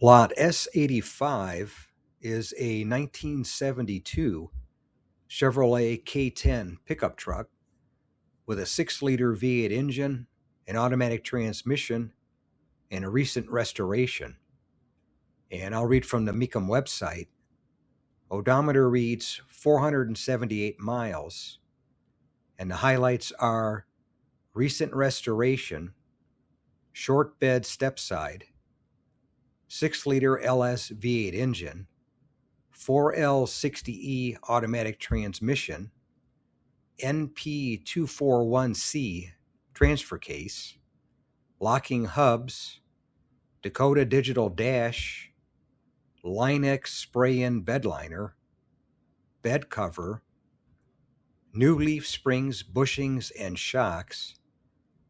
Lot S85 is a 1972 Chevrolet K10 pickup truck with a 6-liter V8 engine, an automatic transmission, and a recent restoration. And I'll read from the Mecum website. Odometer reads 478 miles, and the highlights are recent restoration, short bed stepside, 6-liter LS V8 engine, 4L60E automatic transmission, NP241C transfer case, locking hubs, Dakota digital dash, Line-X spray-in bed liner, bed cover, new leaf springs, bushings, and shocks,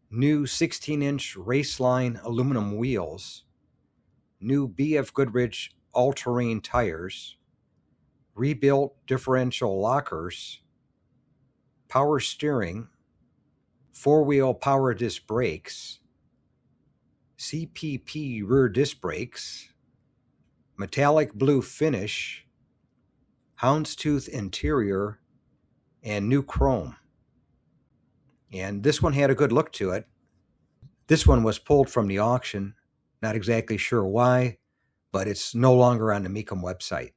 new 16-inch Raceline aluminum wheels, new BF Goodrich all-terrain tires, rebuilt differential lockers, power steering, 4-wheel power disc brakes, CPP rear disc brakes, metallic blue finish, houndstooth interior, and new chrome. And this one had a good look to it. This one was pulled from the auction. Not exactly sure why, but it's no longer on the Mecum website.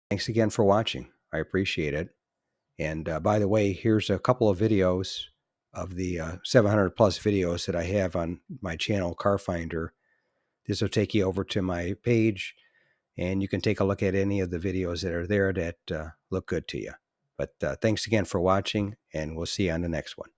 Thanks again for watching. I appreciate it. And by the way, here's a couple of videos of the 700 plus videos that I have on my channel, Car Finder. This will take you over to my page, and you can take a look at any of the videos that are there that look good to you. But thanks again for watching, and we'll see you on the next one.